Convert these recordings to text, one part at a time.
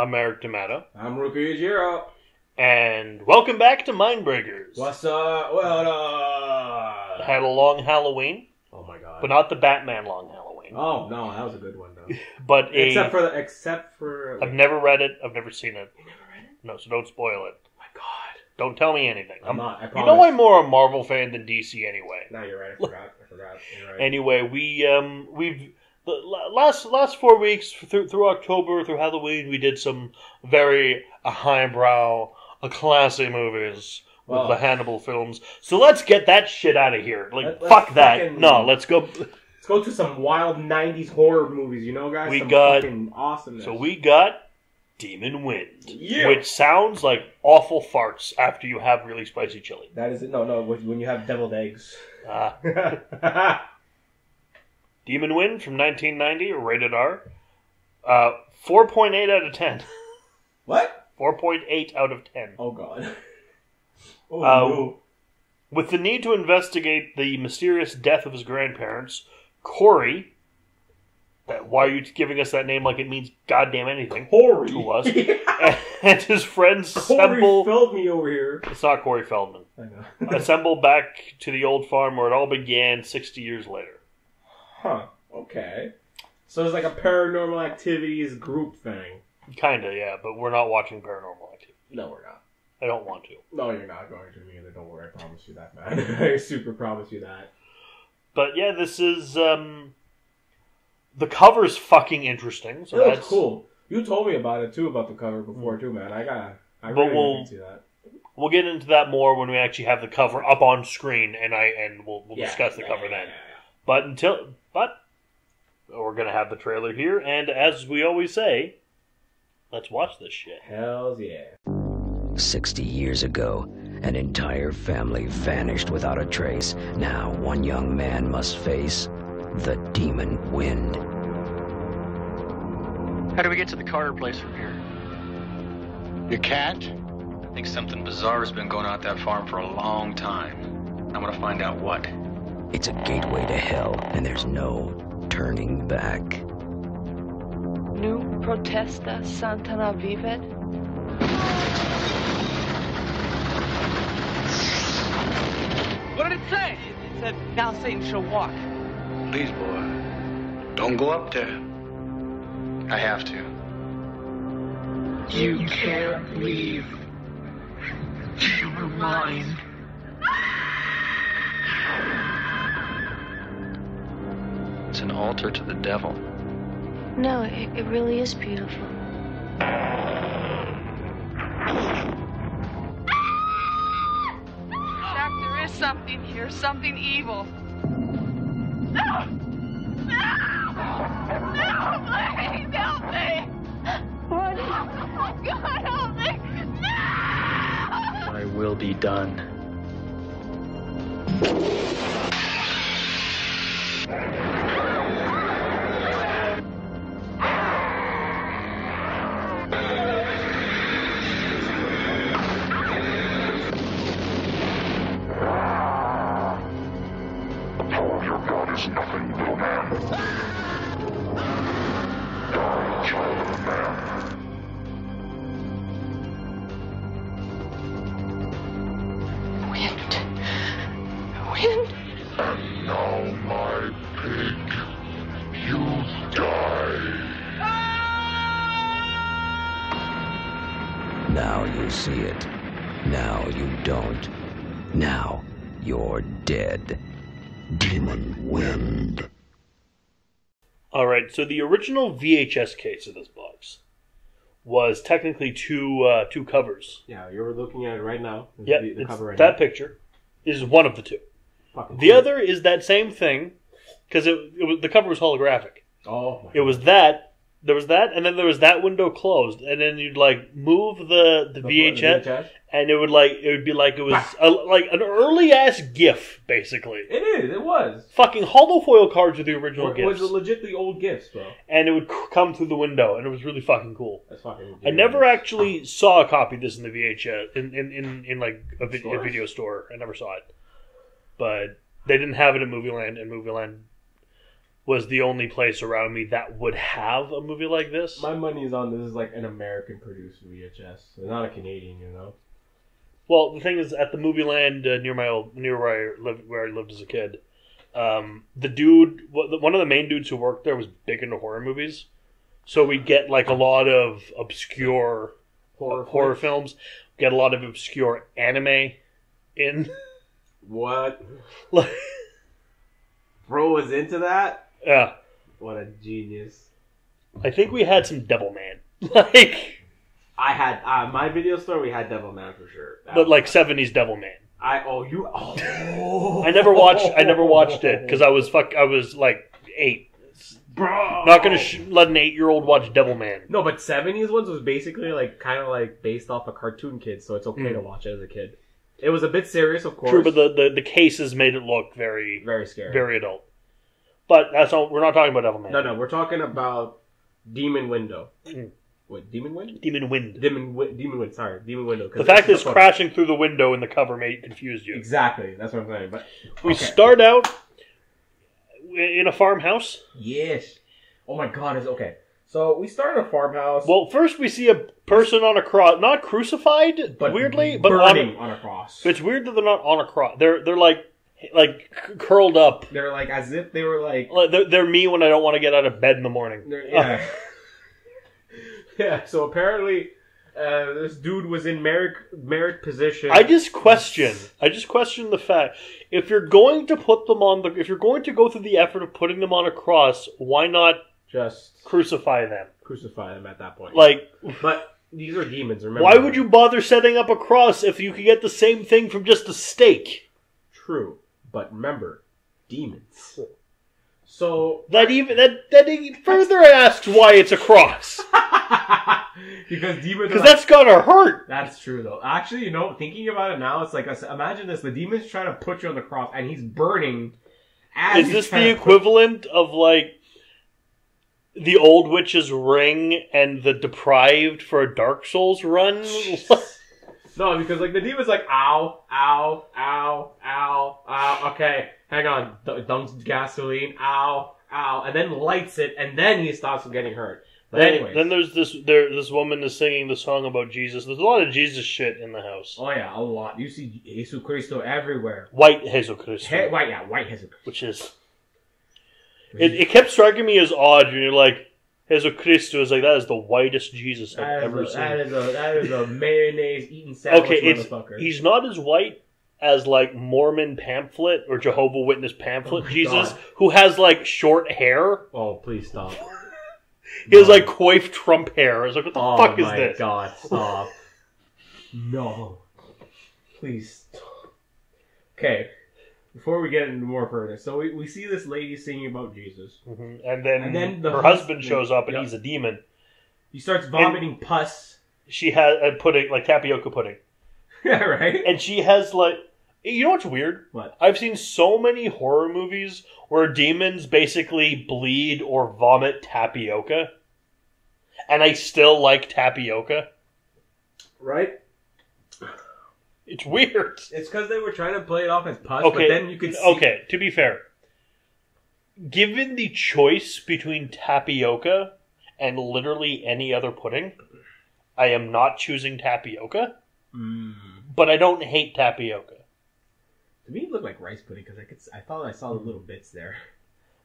I'm Eric D'Amato. I'm Rookie Ujiro. And welcome back to Mindbreakers. What's up? What up? Had a long Halloween. Oh my god. But not the Batman long Halloween. Oh, no, that was a good one, though. But Except for... I've never read it. I've never seen it. You never read it? No, so don't spoil it. Oh my god. Don't tell me anything. I'm not, I promise. You know I'm more a Marvel fan than DC anyway. No, you're right. I forgot. You're right. Anyway, we've... The last 4 weeks, through October, through Halloween, we did some very highbrow, classy movies with the Hannibal films. So let's get that shit out of here. Fuck that. No, let's go... Let's go to some wild 90s horror movies, you know, guys? We some got... fucking awesomeness. So we got Demon Wind. Yeah. Which sounds like awful farts after you have really spicy chili. That is it. No, when you have deviled eggs. Demon Wind from 1990, rated R. 4.8 out of 10. What? 4.8 out of 10. Oh, God. Oh, no. With the need to investigate the mysterious death of his grandparents, Corey, why are you giving us that name like it means goddamn anything Corey to us, and his friends assemble... Corey Feldman over here. It's not Corey Feldman. I know. Assemble back to the old farm where it all began 60 years later. Huh, okay. So it's like a paranormal activities group thing. Kinda, yeah, but we're not watching paranormal activity. No, we're not. I don't want to. No, you're not going to me either. Don't worry, I promise you that, man. I super promise you that. But yeah, this is, the cover's fucking interesting. So that's cool. You told me about it, too, about the cover before, too, man. I really can see that. We'll get into that more when we actually have the cover up on screen, and we'll discuss the cover then. But we're going to have the trailer here, and as we always say, let's watch this shit. Hells yeah. 60 years ago, an entire family vanished without a trace. Now, one young man must face the Demon Wind. How do we get to the Carter place from here? You can't? I think something bizarre has been going on at that farm for a long time. I'm gonna find out what. It's a gateway to hell, and there's no turning back. Nu protesta Santana vivet. What did it say? It said, now Satan shall walk. Please, boy, don't go up there. I have to. You can't leave. You're mine. It's an altar to the devil. No, it really is beautiful. Jack, there is something here, something evil. No! No! No! Please help me! What? Oh, God, help me! No! I will be done. The power of your God is nothing, little man. Die, child of a man. Wind. And now, my pig, you die. Now you see it. Now you don't. Now you're dead. Demon Wind. Alright, so the original VHS case of this box was technically two covers. Yeah, you're looking at it right now. Yeah, the cover right that now. picture is one of the two. Fucking The cool. other is that same thing, because the cover was holographic. Oh, my It was that. There was that, and then there was that window closed, and then you'd move the VHS, and it would be like it was like an early ass GIF, basically. It is. It was. Fucking hollow foil cards are the original It was GIFs, legit the old gifts, bro. and it would come through the window, and it was really fucking cool. That's fucking. I never actually saw a copy of this in the VHS in like a video store. I never saw it, but they didn't have it at Movieland, and Movieland was the only place around me that would have a movie like this. My money is on this is like an American produced VHS, so not a Canadian, you know. Well, the thing is, at the movie land near where I lived as a kid, the dude, one of the main dudes who worked there was big into horror movies, so we get like a lot of obscure horror films, get a lot of obscure anime in. What? Like, bro was into that? Yeah. What a genius. I think we had some Devilman. Like, I had my video store. We had Devilman for sure. But like 70s Devilman. I never watched it because I was like 8. Bro, not gonna let an 8-year-old watch Devilman. No, but 70s ones was basically like kind of like based off a cartoon kid, so it's okay to watch it as a kid. It was a bit serious, of course. True, but the cases made it look very scary, very adult. But that's all. We're not talking about Devilman. No, we're talking about Demon Window. Wait, Demon Wind? Demon Wind. Demon Wind. Sorry, Demon Window. The fact that it's crashing through the window in the cover confused you. Exactly, that's what I'm saying. But we start out in a farmhouse. Yes. Oh my God! It's okay. So we start in a farmhouse. Well, first we see a person on a cross, not crucified, but weirdly, but burning on a cross. It's weird that they're not on a cross. They're like curled up. They're like as if they were like they're me when I don't want to get out of bed in the morning. Yeah. Yeah. So apparently, this dude was in merit position. I just question the fact if you're going to put them on if you're going to go through the effort of putting them on a cross, why not just crucify them? Crucify them at that point. But these are demons. Remember? Why would you bother setting up a cross if you could get the same thing from just a stake? True, but remember, demons. So that even further asks why it's a cross. Because that's gotta hurt. That's true though. Actually, thinking about it now, it's like imagine this: the demon's trying to put you on the cross, and he's burning. Is this the equivalent of like the old witch's ring and the deprived for a Dark Souls run? No, because like the demon's like ow, ow, ow, ow, ow. Okay, hang on. Dumps gasoline, ow, ow, and then lights it, and then he stops from getting hurt. But anyways. Then there's this woman is singing the song about Jesus. There's a lot of Jesus shit in the house. Oh yeah, a lot. You see Jesus Cristo everywhere. White Jesus Cristo. White Jesus. Which is it kept striking me as odd when you're like Jesus Cristo is like that is the whitest Jesus I've ever seen. That is a mayonnaise eating sandwich, motherfucker. He's not as white as like Mormon pamphlet or Jehovah Witness pamphlet Jesus, God. Who has like short hair. Oh, please stop. He has like coiffed Trump hair. I was like, what the fuck is this? Oh my God, stop. No. Please. Okay. Before we get into more further, so we see this lady singing about Jesus. Mm-hmm. And then her husband shows up and he's a demon. He starts vomiting pus. She has pudding, like tapioca pudding. Yeah, right? And she has like... You know what's weird? What? I've seen so many horror movies where demons basically bleed or vomit tapioca. And I still like tapioca. Right? It's weird. It's because they were trying to play it off as pus, but then you could see... Okay, to be fair. Given the choice between tapioca and literally any other pudding, I am not choosing tapioca. But I don't hate tapioca. To me, it looked like rice pudding because I thought I saw the little bits there.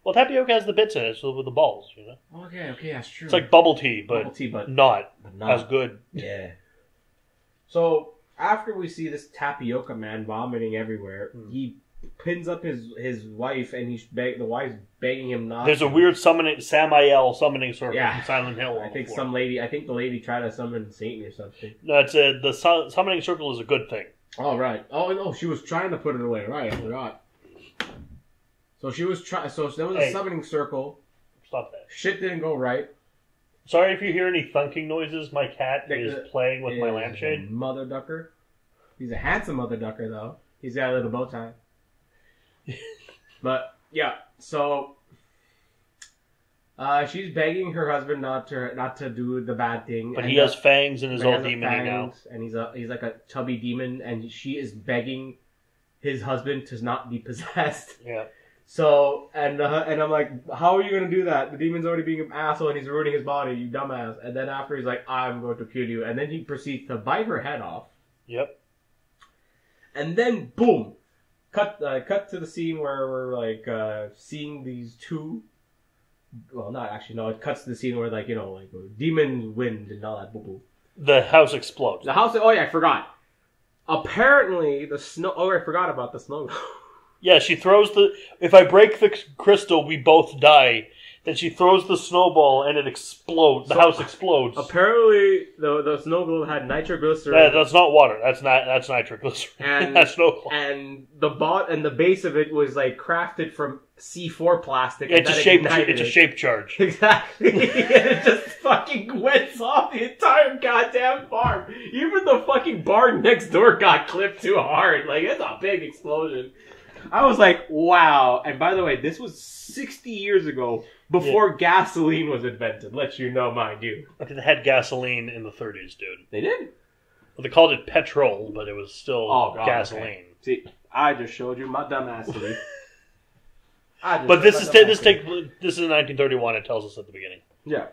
Well, tapioca has the bits in it, so with the balls, you know. Okay, that's true. It's like bubble tea, but not as good. Yeah. So after we see this tapioca man vomiting everywhere, he pins up his wife, and the wife's begging him not. There's a weird Samael summoning circle from Silent Hill. I think the lady tried to summon Satan or something. That's the summoning circle is a good thing. Oh, right. Oh, no, she was trying to put it away. Right, I forgot. So she was trying. So there was a summoning circle. Stop that. Shit didn't go right. Sorry if you hear any thunking noises. My cat is playing with my lampshade. Mother ducker. He's a handsome mother ducker, though. He's got a little bow tie. But yeah, so she's begging her husband not to do the bad thing. But he has fangs and is all demon now. And he's like a chubby demon, and she is begging his husband to not be possessed. Yeah. So, and I'm like, how are you going to do that? The demon's already being an asshole and he's ruining his body, you dumbass. And then after he's like, I'm going to kill you. And then he proceeds to bite her head off. Yep. And then, boom! Cut to the scene where we're, like, seeing these two... Well, not actually, no. It cuts to the scene where, like, you know, like, demon wind and all that boo-boo. The house explodes. The house... Oh, yeah, I forgot. Apparently, the snow... Oh, I forgot about the snow. Yeah, she throws the... If I break the crystal, we both die. Then she throws the snowball and it explodes. The house explodes. Apparently, the snow globe had nitroglycerin. That's not water. That's nitroglycerin. And that's snowball. And the base of it was like crafted from C4 plastic. It's a shape charge. Exactly. And it just fucking went off the entire goddamn farm. Even the fucking barn next door got clipped too hard. Like, it's a big explosion. I was like, wow. And by the way, this was 60 years ago, before gasoline was invented. Let you know, mind you. I think they had gasoline in the 30s, dude. They did? Well, they called it petrol, but it was still gasoline. Okay. See, I just showed you my dumbassity. But this is in 1931. It tells us at the beginning. Yeah.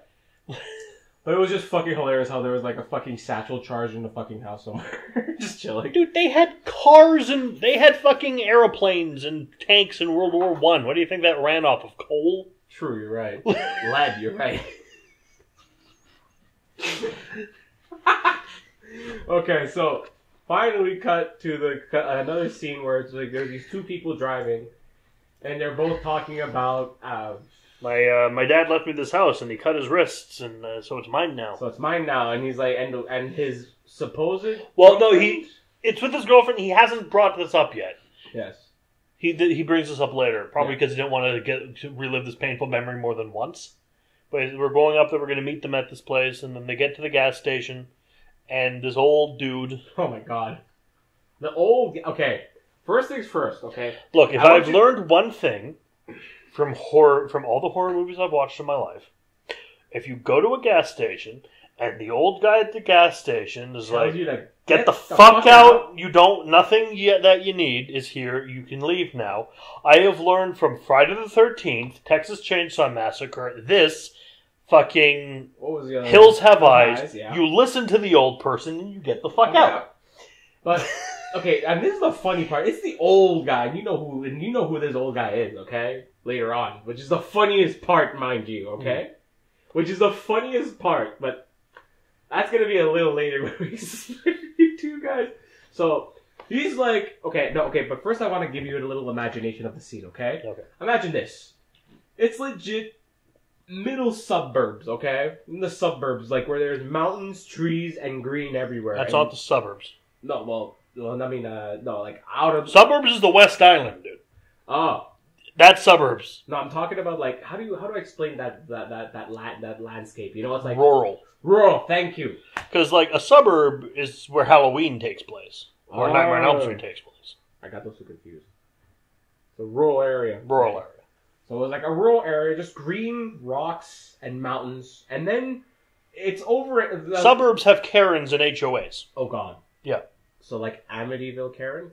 But it was just fucking hilarious how there was like a fucking satchel charged in the fucking house somewhere. Just chilling. Dude, they had cars and they had fucking aeroplanes and tanks in World War One. What do you think that ran off of? Coal? True, you're right. Lead, you're right. Okay, so finally cut to another scene where it's like there's these two people driving and they're both talking about my dad left me this house and he cut his wrists and so it's mine now. So it's mine now, and he's like, and his supposed... Well, no, it's with his girlfriend. He hasn't brought this up yet. Yes. He brings this up later, probably because he didn't want to relive this painful memory more than once. But we're going up there, we're going to meet them at this place, and then they get to the gas station, and this old dude... Oh my god. Okay, first things first, okay? Look, if I've learned one thing... From all the horror movies I've watched in my life, if you go to a gas station and the old guy at the gas station is like, get the fuck out, nothing that you need is here, you can leave now. I have learned from Friday the 13th, Texas Chainsaw Massacre, this fucking Hills Have Eyes, you listen to the old person and you get the fuck out. But... Okay, and this is the funny part. It's the old guy, and you know who this old guy is, okay? Later on, which is the funniest part, mind you, okay? Which is the funniest part, but that's gonna be a little later when we split you two guys. So he's like, but first I want to give you a little imagination of the scene, okay? Okay. Imagine this. It's legit middle suburbs, okay? In the suburbs, like where there's mountains, trees, and green everywhere. That's not the suburbs. No, well, I mean, no, like out of... Suburbs is the West Island, dude. Oh. That's suburbs. No, I'm talking about, like, how do I explain that landscape? You know, it's like... Rural, thank you. Because, like, a suburb is where Halloween takes place. Or Nightmare on Elm Street takes place. I got those two confused. The rural area. Rural area. So it was like a rural area, just green rocks and mountains. And then it's over... Suburbs have Karens and HOAs. Oh, God. Yeah. So, like, Amityville Karen?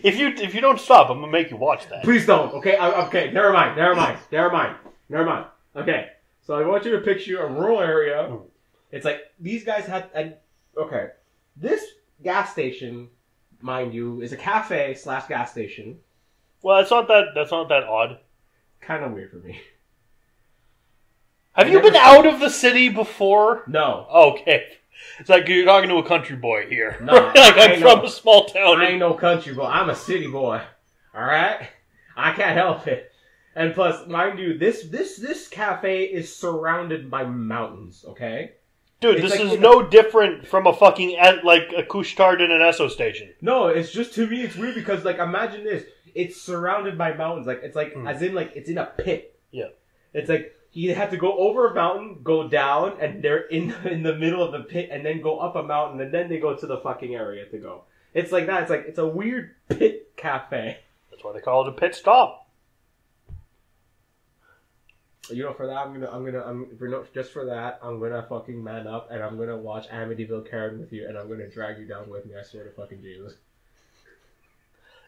If you don't stop, I'm gonna make you watch that. Please don't. Okay. Okay. Never mind. Okay. So I want you to picture a rural area. It's like these guys had. Okay. This gas station, mind you, is a cafe / gas station. Well, that's not that odd. Kind of weird for me. Have you been out of the city before? No. Okay. It's like you're talking to a country boy here. No, like I'm from a small town. I ain't no country boy. I'm a city boy. Alright? I can't help it. And plus, mind you, this cafe is surrounded by mountains, okay? Dude, this is no different from a fucking, like, a Couche-Tard in an Esso station. No, it's just, to me, it's weird because, like, imagine this. It's surrounded by mountains. Like, it's like, as in, like, it's in a pit. Yeah. It's like, you have to go over a mountain, go down, and they're in the middle of the pit, and then go up a mountain, and then they go to the fucking area to go. It's like that. It's like, it's a weird pit cafe. That's why they call it a pit stop. You know, for that, I'm gonna fucking man up, and I'm gonna watch Amityville Karen with you, and I'm gonna drag you down with me. I swear to fucking Jesus.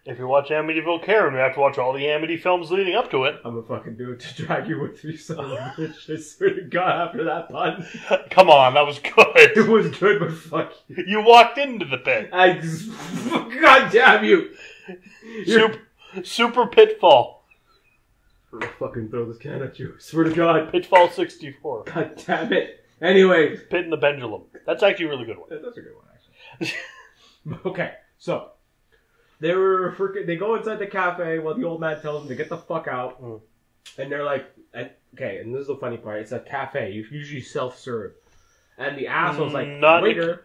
If you watch Amityville Karen, you have to watch all the Amity films leading up to it. I'm gonna fucking do it to drag you with me, son of a bitch. I swear to God, after that pun. Come on, that was good. It was good, but fuck you. You walked into the pit. God damn you! Super Pitfall. I'm gonna fucking throw this can at you. I swear to God. Pitfall 64. God damn it. Anyway. Pit in the Pendulum. That's actually a really good one. That's a good one, actually. Okay, so. They go inside the cafe while the old man tells them to get the fuck out. Mm. And they're like, okay, and this is the funny part. It's a cafe. You usually self-serve. And the asshole's like, waiter.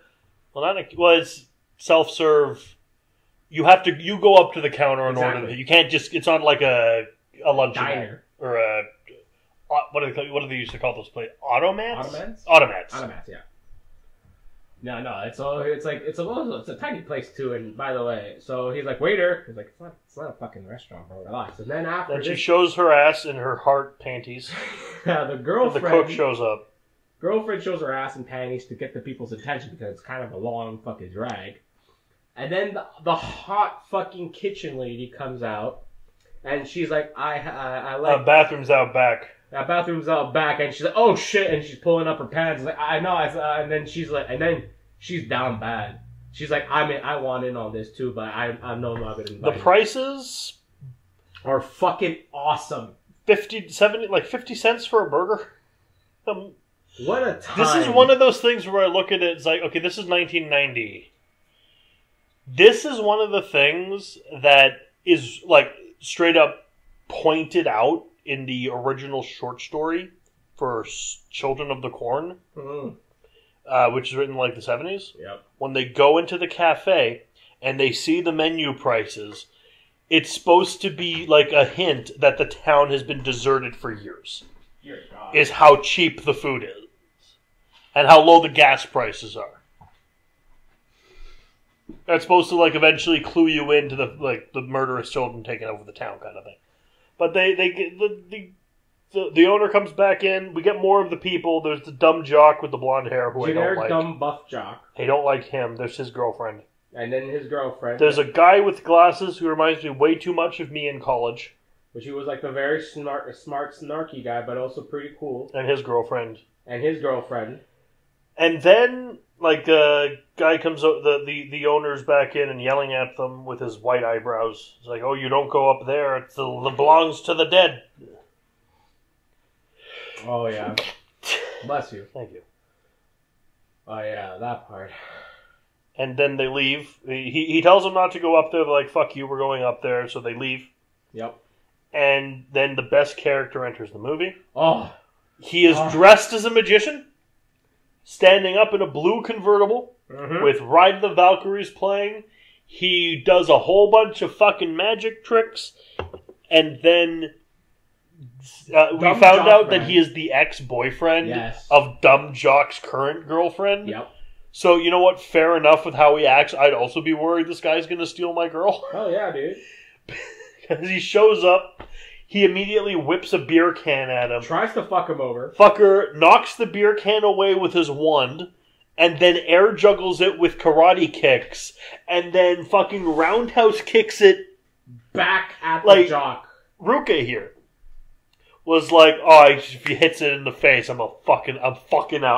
It's self-serve. You go up to the counter and order it. You can't just, it's not like a lunch diner. Or a, what do they used to call those places? Automats? Automats, yeah. No, it's a tiny place too. And by the way, so he's like, waiter. He's like, it's not a fucking restaurant, bro. Relax. And then after, she shows her ass in her heart panties. Yeah, the girlfriend. The cook shows up. Girlfriend shows her ass in panties to get the people's attention because it's kind of a long fucking drag. And then the hot fucking kitchen lady comes out, and she's like, I like bathroom's out back. Bathroom's out back, and she's like, oh shit, and she's pulling up her pants. Like, I know, and then she's like, and then she's down bad. She's like, I want in on this too, but I'm not gonna invite The prices are fucking awesome. 50 cents for a burger. What a time! This is one of those things where I look at it. It's like, okay, this is 1990. This is one of the things that is like straight up pointed out in the original short story for Children of the Corn, which is written in like the 70s. Yep. When they go into the cafe and they see the menu prices, it's supposed to be like a hint that the town has been deserted for years. Dear God. Is how cheap the food is and how low the gas prices are. That's supposed to like eventually clue you into the murderous children taking over the town kind of thing. But they get the owner comes back in. We get more of the people. There's the dumb jock with the blonde hair who I don't like. Dumb buff jock. They don't like him. There's his girlfriend. And then his girlfriend. There's a guy with glasses who reminds me way too much of me in college. Which he was like the very smart, snarky guy, but also pretty cool. And his girlfriend. And then, like, a guy comes up, the owner's back in and yelling at them with his white eyebrows. He's like, oh, you don't go up there. It belongs to the dead. Oh, yeah. Bless you. Thank you. Oh, yeah, that part. And then they leave. He tells them not to go up there. They're like, fuck you, we're going up there. So they leave. Yep. And then the best character enters the movie. Oh. He is dressed as a magician, standing up in a blue convertible with Ride the Valkyries playing. He does a whole bunch of fucking magic tricks. And then we found out that he is the ex-boyfriend of Dumb Jock's current girlfriend. Yep. So, you know what? Fair enough with how he acts. I'd also be worried this guy's going to steal my girl. Oh, yeah, dude. Because he shows up, he immediately whips a beer can at him. Tries to fuck him over. Fucker knocks the beer can away with his wand, and then air juggles it with karate kicks, and then fucking roundhouse kicks it back at the jock. Ruka here was like, oh, if he hits it in the face, I'm fucking out.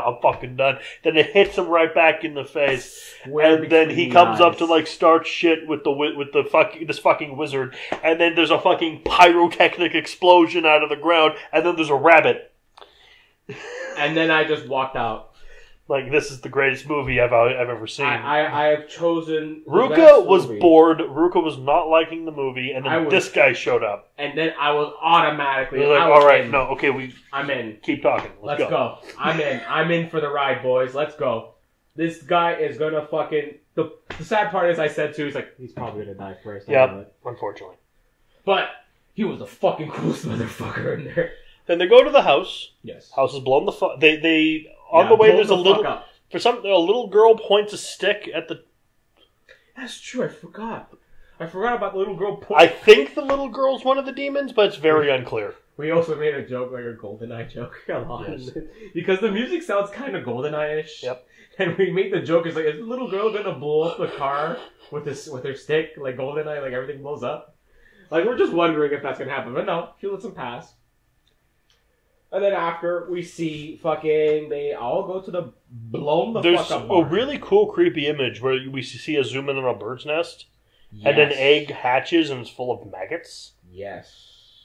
I'm fucking done. Then it hits him right back in the face, and then he comes up to like start shit with this fucking wizard, and then there's a fucking pyrotechnic explosion out of the ground, and then there's a rabbit. And then I just walked out. Like, this is the greatest movie I've ever seen. I have chosen... Ruka was bored. Ruka was not liking the movie. And then this guy showed up. And then I was automatically... He was like, alright, no, okay, I'm in. Keep talking. Let's go. I'm in. I'm in for the ride, boys. Let's go. This guy is gonna fucking... The sad part is I said too, he's probably gonna die first. Yeah, unfortunately. But he was the fucking coolest motherfucker in there. Then they go to the house. Yes. House is blown the fuck... On the way, there's a little girl points a stick at the... That's true, I forgot. I forgot about the little girl I think the little girl's one of the demons, but it's very unclear. We also made a joke, like a GoldenEye joke. Come on. Yes. Because the music sounds kind of GoldenEye-ish. Yep. And we made the joke, it's like, is the little girl gonna blow up the car with her stick, like GoldenEye, like everything blows up? Like, we're just wondering if that's gonna happen, but no, she lets them pass. And then after, we see fucking, they all go to the blown the fuck up There's a barn. really cool, creepy image where we see a zoom in on a bird's nest, and an egg hatches and it's full of maggots. Yes.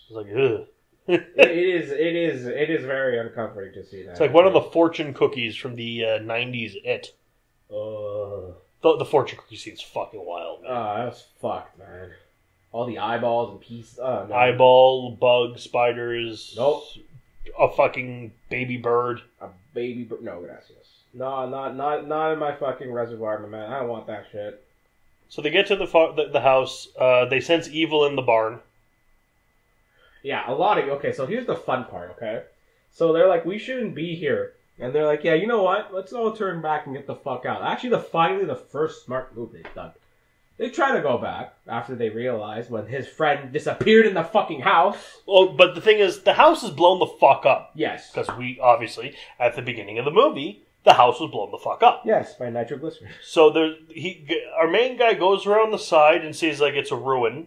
It's like, ugh. It is very uncomforting to see that. It's like one of the fortune cookies from the 90s It. The fortune cookie scene's fucking wild, man. Oh, that was fucked, man. All the eyeballs and pieces. Oh, no. Eyeball, bugs, spiders. Nope. A fucking baby bird. A baby bird. No, gracias. No, not in my fucking reservoir, my man. I don't want that shit. So they get to the house. They sense evil in the barn. Yeah, a lot of... Okay, so here's the fun part, okay? So they're like, we shouldn't be here. And they're like, yeah, you know what? Let's all turn back and get the fuck out. Actually, finally the first smart move they've done. They try to go back after they realize when his friend disappeared in the fucking house. Well, but the thing is, the house is blown the fuck up. Yes. Because we, obviously, at the beginning of the movie, the house was blown the fuck up. Yes, by nitroglycerin. So our main guy goes around the side and sees like it's a ruin.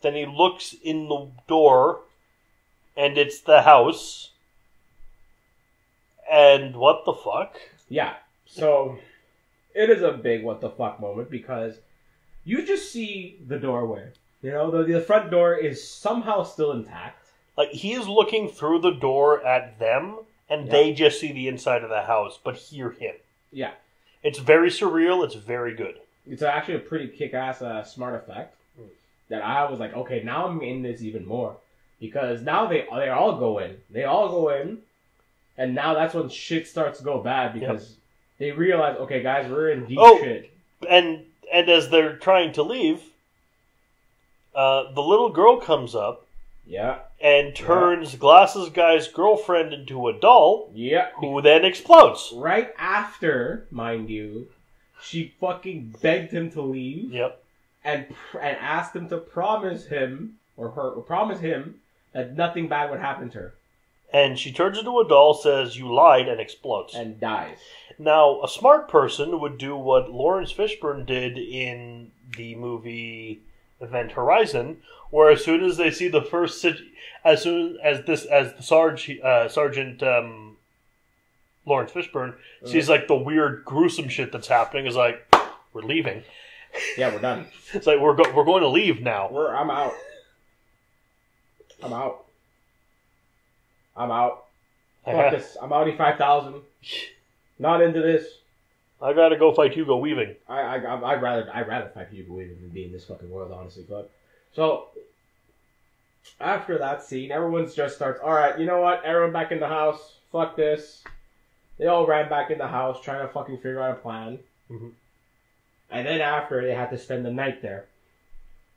Then he looks in the door, and it's the house. And what the fuck? Yeah. So, it is a big what the fuck moment because you just see the doorway. You know, the front door is somehow still intact. Like, he is looking through the door at them, and they just see the inside of the house, but hear him. Yeah. It's very surreal. It's very good. It's actually a pretty kick-ass smart effect. That I was like, okay, now I'm in this even more. Because now they all go in. They all go in. And now that's when shit starts to go bad because they realize, okay, guys, we're in deep shit. And as they're trying to leave, the little girl comes up. Yeah. And turns Glasses Guy's girlfriend into a doll. Yeah. Who then explodes. Right after, mind you, she fucking begged him to leave. Yep. And asked him to promise him that nothing bad would happen to her. And she turns into a doll, says, "You lied," and explodes. And dies. Now, a smart person would do what Lawrence Fishburne did in the movie Event Horizon, where as soon as they see the first, as the Sergeant Lawrence Fishburne sees like the weird, gruesome shit that's happening, is like, "We're leaving." Yeah, we're done. It's like we're going to leave now. I'm out. Fuck this. I'm Audi 5000. Not into this. I gotta go fight Hugo Weaving. I'd rather fight Hugo Weaving than be in this fucking world, honestly. Fuck. So after that scene, everyone's just starts. All right, you know what? Everyone back in the house. Fuck this. They all ran back in the house trying to fucking figure out a plan. Mm-hmm. And then after, they had to spend the night there.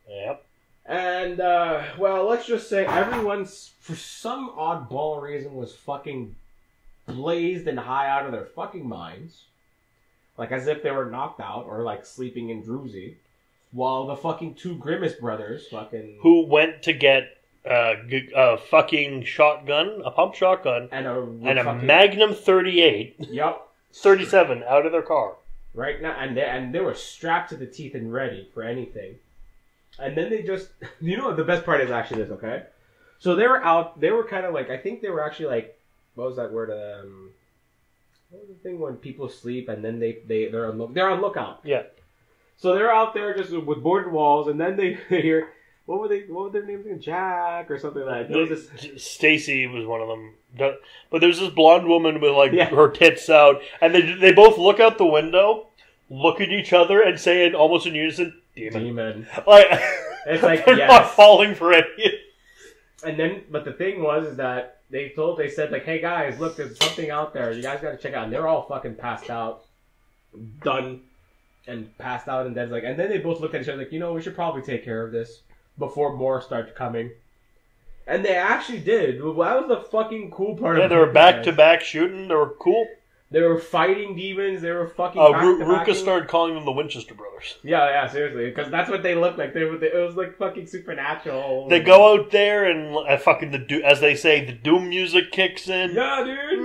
Yep. And, well, let's just say everyone's, for some oddball reason, was fucking blazed and high out of their fucking minds. Like, as if they were knocked out or, like, sleeping in Druzy. While the fucking two Grimace brothers fucking... Who went to get a fucking shotgun, a pump shotgun, and a Magnum 38. Yep. 37 out of their car. Right now, and they were strapped to the teeth and ready for anything. And then they just, you know what the best part is actually this, okay? So they were out, they were kind of like, I think they were actually like, what was that word? What was the thing when people sleep and then they're on lookout. Yeah. So they're out there just with boarded walls, and then they hear, what were their names again? Jack or something like that. Stacy was one of them. But there's this blonde woman with like her tits out, and they both look out the window, look at each other, and say in almost in unison, "Demon." Like it's like they're not falling for any. And then, but the thing is that they said like, "Hey guys, look, there's something out there. You guys got to check out." And they're all fucking passed out, done, and passed out, and Dad's like, and then they both look at each other like, you know, we should probably take care of this before more start coming. And they actually did. That was the fucking cool part. Yeah, they were back-to-back shooting. They were cool. They were fighting demons. They were fucking Ruka started calling them the Winchester Brothers. Yeah, seriously. Because that's what they looked like. It was like fucking supernatural. They go out there and fucking, as they say, the doom music kicks in. Yeah, dude.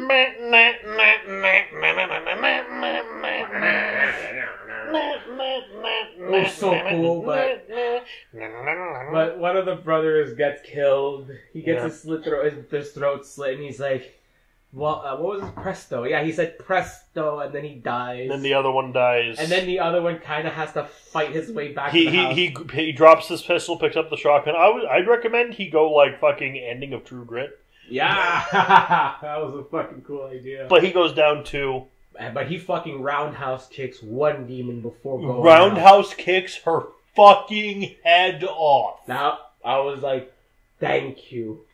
it was so cool, but one of the brothers gets killed. He gets his throat slit, and he's like, well, what was it? Presto. Yeah, he said presto, and then he dies. Then the other one dies. And then the other one kind of has to fight his way back to the house. He drops his pistol, picks up the shotgun. I'd recommend he go like fucking ending of True Grit. Yeah! That was a fucking cool idea. But he goes down too. But he fucking roundhouse kicks one demon before going roundhouse kicks her fucking head off. Now, I was like, thank you.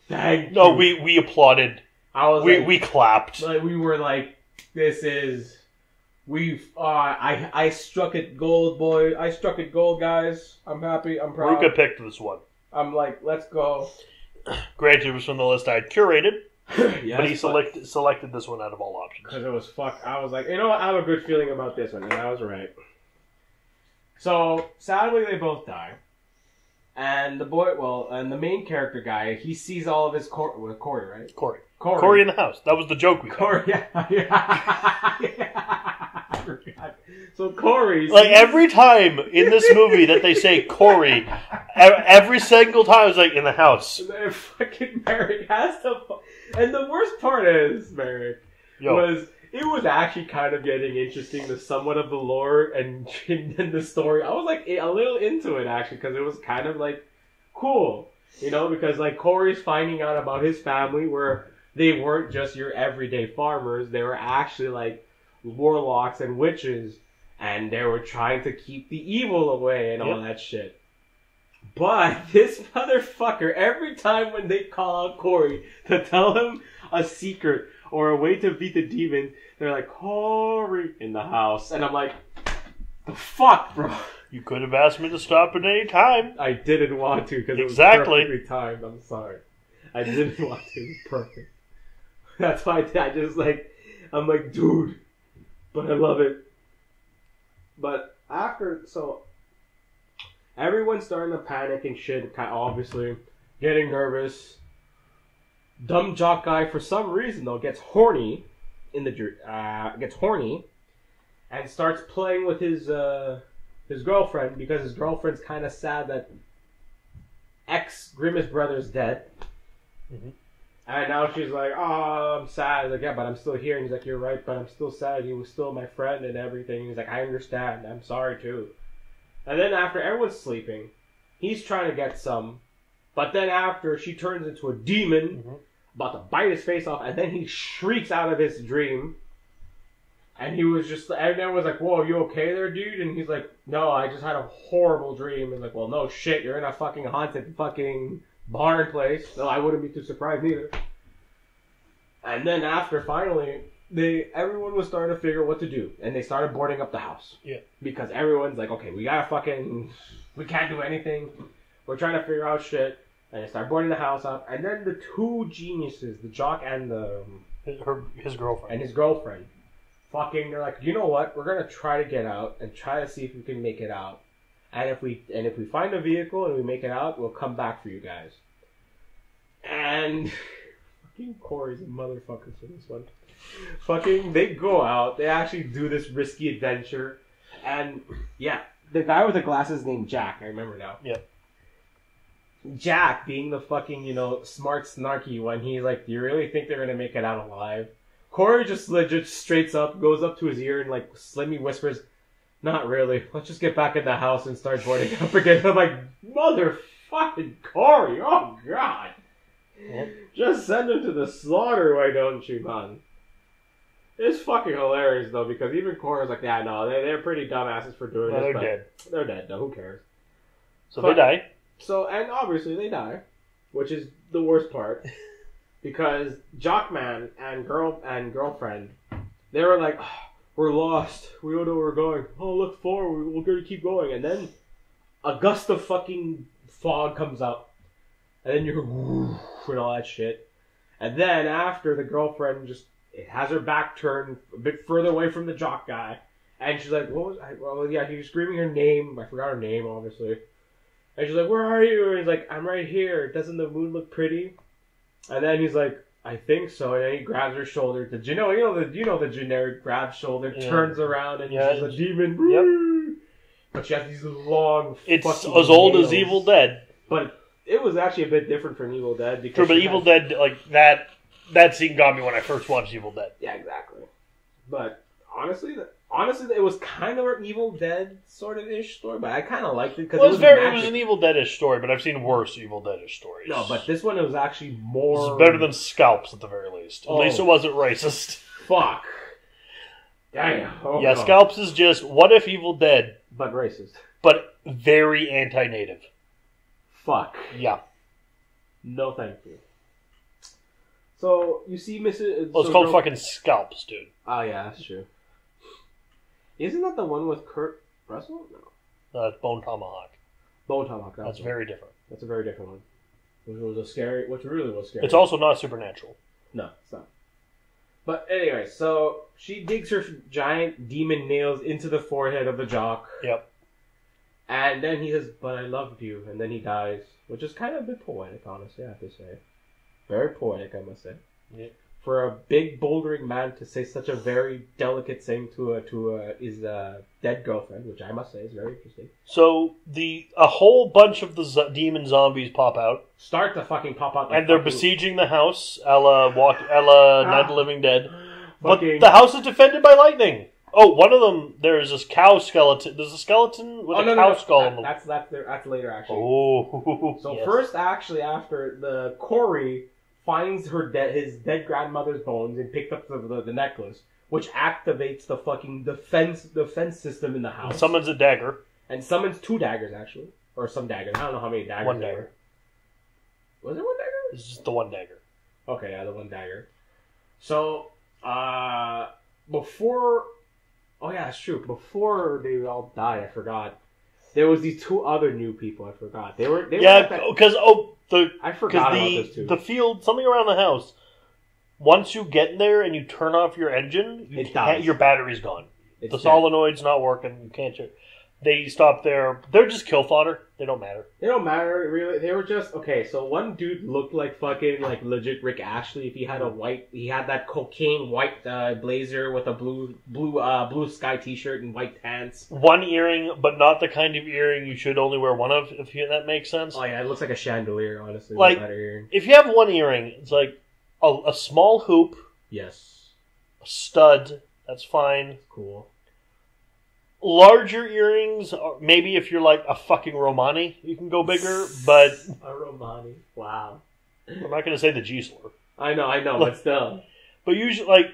Thank you. No, we applauded. We clapped. Like, we were like, this is... I struck it gold, boy. I struck it gold, guys. I'm happy. I'm proud. Ruka picked this one. I'm like, let's go. Granted, it was from the list I had curated. Yes, but he selected this one out of all options. Because it was I was like, you know what? I have a good feeling about this one. And I was right. So, sadly, they both die. And the main character guy, he sees all of his Corey, right? Corey in the house. That was the joke we Corey, yeah. So Corey's... Like, every time in this movie that they say Corey, every single time it's like, in the house. And fucking Merrick has to... And the worst part is, Merrick, it was actually kind of getting interesting, the somewhat of the lore and the story. I was like a little into it, actually, because it was kind of like cool. You know, because like Corey's finding out about his family where they weren't just your everyday farmers. They were actually like warlocks and witches. And they were trying to keep the evil away and all that shit. But this motherfucker, every time when they call out Corey to tell him a secret or a way to beat the demon, they're like, Corey in the house. And I'm like, the fuck, bro? You could have asked me to stop at any time. I didn't want to because it was perfectly timed. I'm sorry. I didn't want to. It was perfect. That's why I just like, I'm like, dude, but I love it. But everyone's starting to panic and shit, obviously, getting nervous. Dumb jock guy, for some reason though, gets horny and starts playing with his girlfriend because his girlfriend's kind of sad that ex-Grimace brother's dead. Mm-hmm. And now she's like, oh, I'm sad. He's like, yeah, but I'm still here. And he's like, you're right, but I'm still sad. He was still my friend and everything. He's like, I understand. I'm sorry, too. And then after everyone's sleeping, he's trying to get some. But then after, she turns into a demon, about to bite his face off. And then he shrieks out of his dream. And he was just, and everyone was like, whoa, you okay there, dude? And he's like, no, I just had a horrible dream. And like, well, no shit, you're in a fucking haunted fucking barn place. So I wouldn't be too surprised either. And then after, finally, everyone was starting to figure what to do. And they started boarding up the house. Yeah. Because everyone's like, okay, we can't do anything. We're trying to figure out shit. And they start boarding the house up. And then the two geniuses, the jock and his girlfriend. And his girlfriend. Fucking, they're like, you know what? We're gonna try to get out and try to see if we can make it out. And if we find a vehicle and we make it out, we'll come back for you guys. And fucking Corey's a motherfucker for this one. Fucking, they go out. They actually do this risky adventure. And yeah, the guy with the glasses named Jack. I remember now. Yeah. Jack being the fucking, smart, snarky one. He's like, do you really think they're gonna make it out alive? Corey just legit straights up, goes up to his ear and like slightly whispers, not really. Let's just get back in the house and start boarding up again. I'm like, motherfucking Corey, oh god. Just send him to the slaughter, why don't you, man? It's fucking hilarious though, because even Corey's like, yeah, no, they're pretty dumbasses for doing this. They're dead. They're dead though, who cares? So they die. So, and obviously they die, which is the worst part. Because Jockman and girlfriend, they were like, oh, we're lost. We don't know where we're going. Oh, look forward. We're going to keep going. And then a gust of fucking fog comes up. And then you're and all that shit. And then after, the girlfriend just has her back turned a bit further away from the jock guy. And she's like, what was I? Well, yeah, he was screaming her name. I forgot her name, obviously. And she's like, where are you? And he's like, I'm right here. Doesn't the moon look pretty? And then he's like, I think so. And then he grabs her shoulder. You know the generic grab shoulder, turns around, and she's a demon. Yep. but she has these long. It's fucking as old nails. as Evil Dead. But it was actually a bit different from Evil Dead because. True, but Evil Dead, like that scene got me when I first watched Evil Dead. Yeah, exactly. But honestly, it was kind of an Evil Dead sort of ish story, but I kind of liked it because It was an Evil Dead-ish story, but I've seen worse Evil Dead-ish stories. No, but this one it was actually more. It's better than Scalps at the very least. At least it wasn't racist. Fuck. Damn. Oh, yeah, no. Scalps is just what if Evil Dead, but racist, but very anti-native. Fuck. Yeah. No, thank you. So you see, Mrs. Well, it's called fucking Scalps, dude. Oh yeah, that's true. Isn't that the one with Kurt Russell? No. It's Bone Tomahawk. Bone Tomahawk. That's very different. That's a very different one. Which really was scary. It's also not supernatural. No, it's not. But anyway, so she digs her giant demon nails into the forehead of the jock. Yep. And then he says, "But I loved you," and then he dies, which is kind of a bit poetic, honestly, I have to say. Very poetic, I must say. Yeah. For a big bouldering man to say such a very delicate thing to his dead girlfriend, which I must say is very interesting. So a whole bunch of the demon zombies pop out. Start to fucking pop out, like and they're besieging the house, a la Night of the Living Dead. But the house is defended by lightning. Oh, one of them, there's this cow skeleton. There's a skeleton with a cow skull on the... That's later, actually. Oh, so yes. first, actually, after the Corey finds his dead grandmother's bones and picked up the necklace, which activates the fucking defense system in the house. And summons a dagger. And summons 2 daggers, actually. Or some daggers. I don't know how many daggers 1 there dagger. were. Was it 1 dagger? It's just the 1 dagger. Okay, yeah, the 1 dagger. So, before... Oh yeah, that's true. Before they all died, I forgot. There was these 2 other new people. I forgot. They were because I forgot about this too. The field, something around the house. Once you get there and you turn off your engine, your battery's gone. It's the dead. solenoid's not working. You can't. They stop there. They're just kill fodder. They don't matter. They don't matter, really. They were just... Okay, so one dude looked like fucking, like, legit Rick Ashley if he had he had that cocaine white blazer with a blue sky t-shirt and white pants. 1 earring, but not the kind of earring you should only wear one of, if that makes sense. Oh, yeah, it looks like a chandelier, honestly. Like, if you have 1 earring, it's like a small hoop. Yes. A stud. That's fine. Cool. Larger earrings, maybe if you're like a fucking Romani, you can go bigger, but... A Romani. Wow. I'm not going to say the G slur. I know, but still. But usually, like,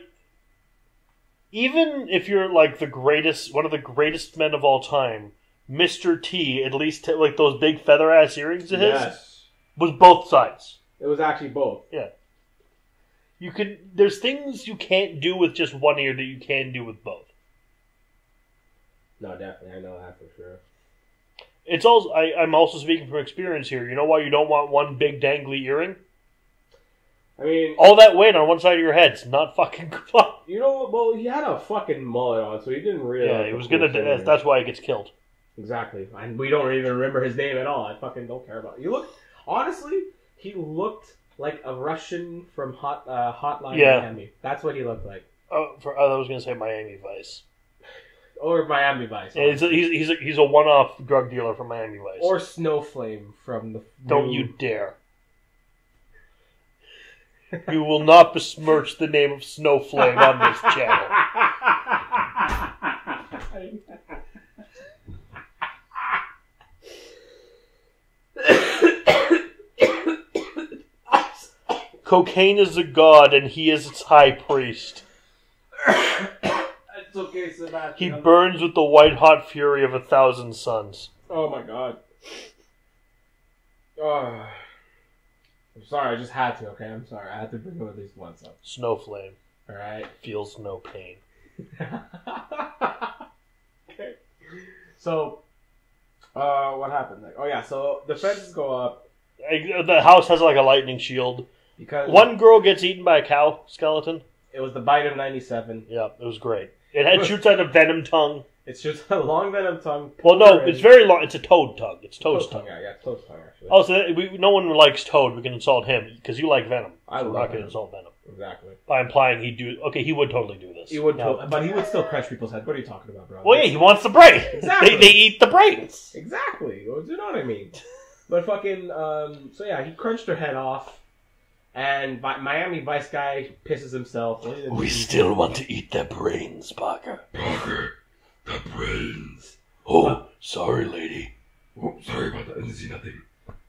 even if you're like one of the greatest men of all time, Mr. T, at least like those big feather-ass earrings of his, was both sides. It was actually both. Yeah. There's things you can't do with just 1 ear that you can do with both. No, definitely. I know that for sure. It's also I'm also speaking from experience here. You know why you don't want 1 big dangly earring? I mean... all that weight on one side of your head's not fucking fun. You know, well, he had a fucking mullet on, so he didn't really... Yeah, he was gonna... That's why he gets killed. Exactly. And we don't even remember his name at all. I fucking don't care about it. Honestly, he looked like a Russian from Hotline Miami. That's what he looked like. Oh, I was gonna say Miami Vice. Or Miami Vice. Yeah, he's a one-off drug dealer from Miami Vice. Or Snowflame from the... Don't you dare. You will not besmirch the name of Snowflame on this channel. Cocaine is a god, and he is its high priest. It's okay, Sebastian. He burns with the white-hot fury of 1,000 suns. Oh my god. Oh. I'm sorry, I just had to, okay? I'm sorry. I had to bring it at least once up. Snowflame. Alright? Feels no pain. Okay. So, what happened? Oh yeah, so the fences go up. The house has like a lightning shield. Because 1 girl gets eaten by a cow skeleton. It was the bite of 97. Yeah, it was great. It shoots out a venom tongue. It shoots a long venom tongue. Well, no, it's very long. It's a toad tongue. It's Toad's tongue. Yeah, Toad's tongue, actually. Oh, so no one likes Toad. We can insult him, because you like Venom. I so love we're not going to Venom. insult Venom. Exactly. By implying he'd do... Okay, he would totally do this. He would, but he would still crush people's heads. What are you talking about, bro? Well, yeah, he wants the brain. Exactly. They eat the brains. Exactly. You know what I mean? But fucking... so yeah, he crunched her head off. And Miami Vice guy pisses himself. We still want to eat their brains, Parker. Parker, the brains. Oh, sorry, lady. Oh, sorry about that. I didn't see nothing.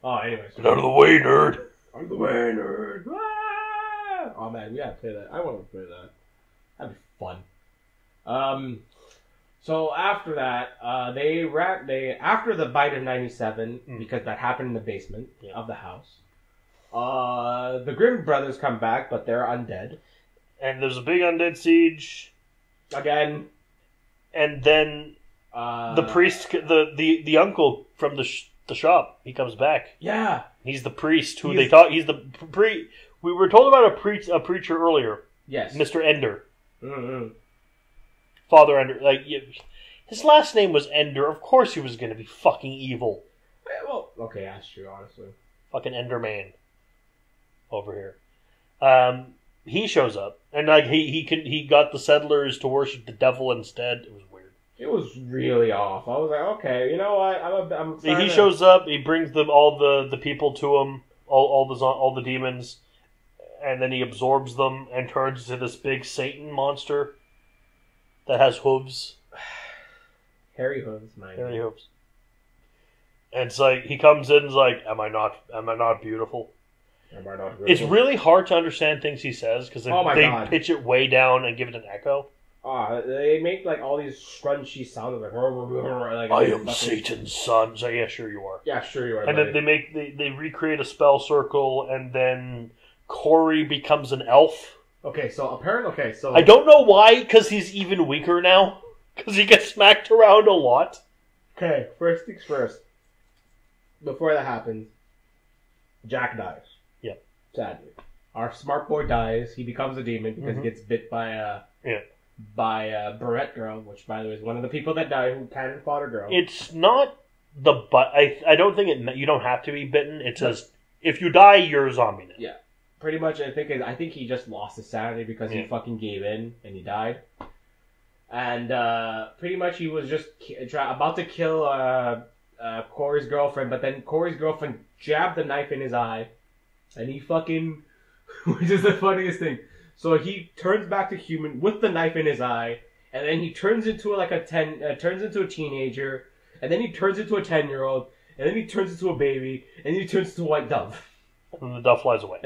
Oh, anyways. Get out of the way, nerd. Out of the way, nerd. Ah! Oh man, we gotta play that. I want to play that. That'd be fun. So after that, after the bite of 97, because that happened in the basement of the house. The Grimm brothers come back, but they're undead. And there's a big undead siege Again. And then the priest, the uncle from the shop, he comes back. Yeah. He's the priest who they thought he's the We were told about a preacher earlier. Yes. Mr. Ender. Mm-hmm. Father Ender. His last name was Ender. Of course he was going to be fucking evil. Well, okay, that's true, honestly. Fucking Enderman. Over here. He shows up. And he got the settlers to worship the devil instead. It was weird. It was really off. I was like, okay, you know what? I'm He shows up. He brings them all the people to him, all the demons, and then he absorbs them and turns into this big Satan monster that has hooves. Hairy hooves, man. Hairy hooves. And it's like he comes in and is like, "Am I not beautiful?" Am I not beautiful? It's really hard to understand things he says because they pitch it way down and give it an echo. They make like all these scrunchy sounds like I am Satan's son. So yeah, sure you are. Yeah, sure you are. And then they recreate a spell circle, and then Corey becomes an elf. Okay, so apparently, I don't know why, because he's even weaker now. Because he gets smacked around a lot. Okay, first things first. Before that happens, Jack dies. Yep. Sadly, our smart boy dies. He becomes a demon because he gets bit by a Barrette girl, which by the way is one of the people that died who cannon fought a girl. It's not I don't think you don't have to be bitten. It says if you die, you're a zombie now. Yeah. Pretty much, I think he just lost his sanity because he fucking gave in and he died. And pretty much he was just about to kill Corey's girlfriend, but then Corey's girlfriend jabbed the knife in his eye, and he fucking, which is the funniest thing. So he turns back to human with the knife in his eye, and then he turns into turns into a teenager, and then he turns into a 10-year-old, and then he turns into a baby, and then he turns into a white dove. And the dove flies away.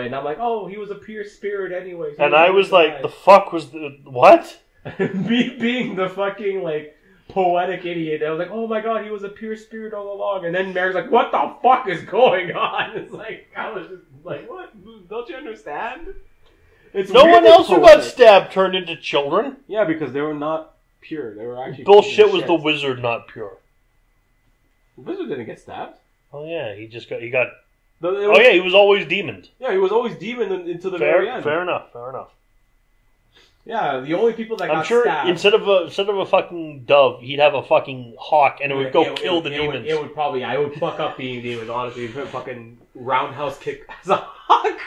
And I'm like, oh, he was a pure spirit anyway. So and I was like, the fuck was what? Me being the fucking, like, poetic idiot. I was like, oh my god, he was a pure spirit all along. And then Mary's like, what the fuck is going on? It's like, I was just like, what? Don't you understand? It's no one else who got stabbed turned into children. Yeah, because they were not pure. They were actually bullshit. Was the wizard not pure? The wizard didn't get stabbed. Oh yeah, he got. He was always demoned. Yeah, he was always demoned into the very end. Fair enough. Yeah, the only people that got I'm stabbed... sure instead of a fucking dove, he'd have a fucking hawk, and it would go kill the demons. It would probably... I would fuck up being demons, honestly. Fucking roundhouse kick as a hawk.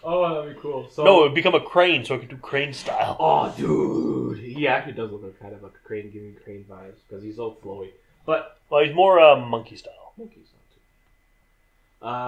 Oh, that'd be cool. So, no, it would become a crane, so it could do crane style. Oh, dude. He actually does look like kind of like a crane, giving crane vibes, because he's so flowy. But... Well, he's more monkey style. Monkey style,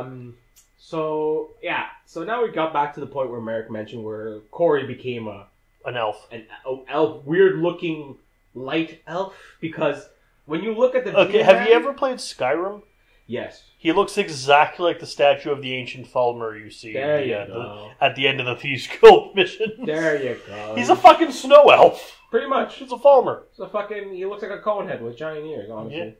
too. So, yeah. So now we got back to the point where Merrick mentioned where Corey became an elf. An elf. Weird-looking light elf. Because when you look at the... Okay, have you ever played Skyrim? Yes. He looks exactly like the statue of the ancient Falmer you see at the end of the Thieves Guild mission. There you go. He's a fucking snow elf. Pretty much. He's a Falmer. He looks like a cone head with giant ears, honestly. Yeah.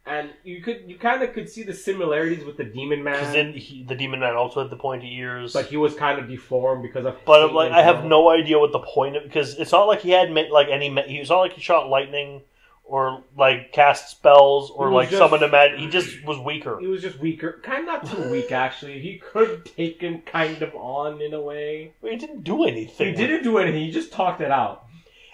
And you kind of could see the similarities with the Demon Man. Because then the Demon Man also had the pointy ears. But he was kind of deformed because of... But I have no idea what the point of... Because it's not like he had it's not like he shot lightning or like cast spells or like summon a magic. He just was weaker. He was just weaker. Kind of not too weak, actually. He could have taken kind of on in a way. But he didn't do anything. He didn't do anything. He just talked it out.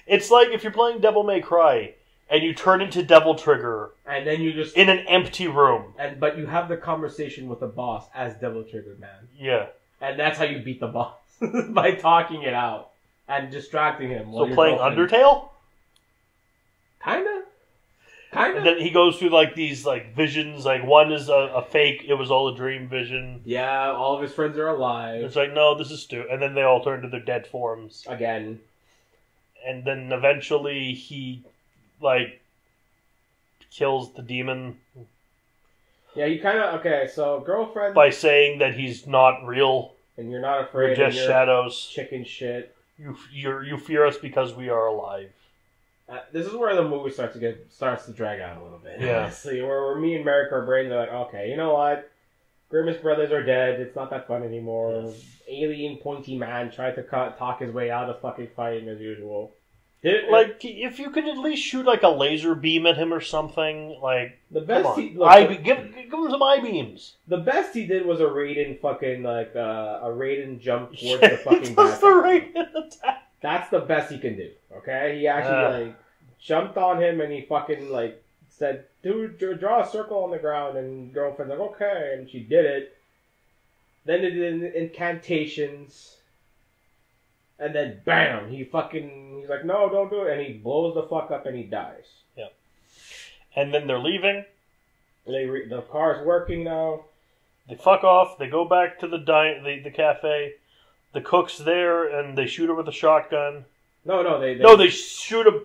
It's like if you're playing Devil May Cry... And you turn into Devil Trigger. And then you just... In an empty room. But you have the conversation with the boss as Devil Trigger, man. Yeah. And that's how you beat the boss. By talking it out. And distracting him. So playing Undertale? Kinda. And then he goes through like these like visions. Like one is a fake. It was all a dream vision. Yeah, all of his friends are alive. It's like, no, this is stupid. And then they all turn to their dead forms again. And then eventually he like kills the demon. Yeah, you kind of So girlfriend by saying that he's not real and you're not afraid. We're just shadows. Chicken shit. You fear us because we are alive. This is where the movie starts to drag out a little bit. Yeah. Honestly, where me and Merrick, our brains are like, okay, you know what? Grimace brothers are dead. It's not that fun anymore. Yes. Alien pointy man tried to talk his way out of fucking fighting as usual. If you could at least shoot like a laser beam at him or something, like the best. Give him some eye beams. The best he did was a Raiden fucking a Raiden jump towards the fucking. That's the Raiden attack. That's the best he can do. Okay, he actually jumped on him and he fucking said, "Dude, draw a circle on the ground." And girlfriend's like, "Okay," and she did it. Then they did incantations, and then bam, he's like, "No, don't do it," and he blows the fuck up and he dies. Yeah. And then they're leaving. The car's working now. They fuck off. They go back to the cafe. The cook's there, and they shoot her with a shotgun. They shoot her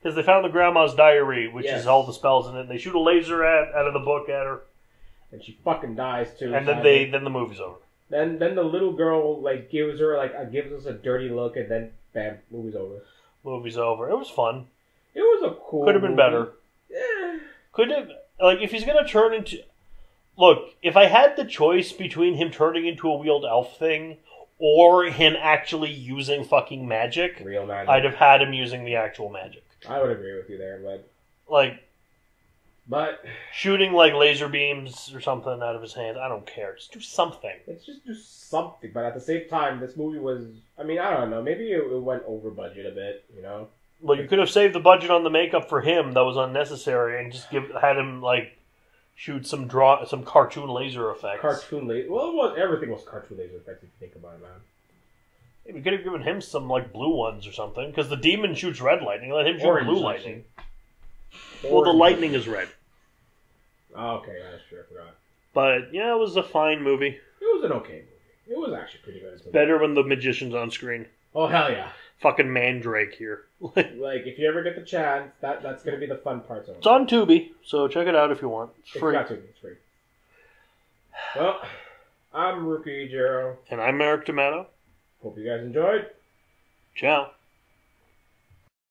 because they found the grandma's diary, which is all the spells in it. They shoot a laser out of the book at her, and she fucking dies too. And then the movie's over. Then the little girl gives us a dirty look, and then bam, movie's over. Movie's over. It was fun. It was a cool. Could have been better. Yeah. Could have if he's gonna turn into. Look, if I had the choice between him turning into a wheeled elf thing or him actually using fucking magic, real magic, I'd have had him using the actual magic. I would agree with you there, but shooting laser beams or something out of his hands, I don't care. Just do something. Let's just do something. But at the same time, this movie was, I don't know, maybe it went over budget a bit, you know? Well, you could have saved the budget on the makeup for him that was unnecessary and just had him shoot some cartoon laser effects. Well, everything was cartoon laser effects if you think about it, man. We could have given him some blue ones or something, because the demon shoots red lightning. Let him shoot blue lightning. Well, the lightning is red. Oh, okay, that's true. I forgot. But yeah, it was a fine movie. It was an okay movie. It was actually pretty good. Better when the magician's on screen. Oh hell yeah! Fucking Mandrake here. If you ever get the chance, that's gonna be the fun part. It's on Tubi, so check it out if you want. It's free. It's free. Well, I'm Rookie Jero. And I'm Eric Tomato. Hope you guys enjoyed. Ciao.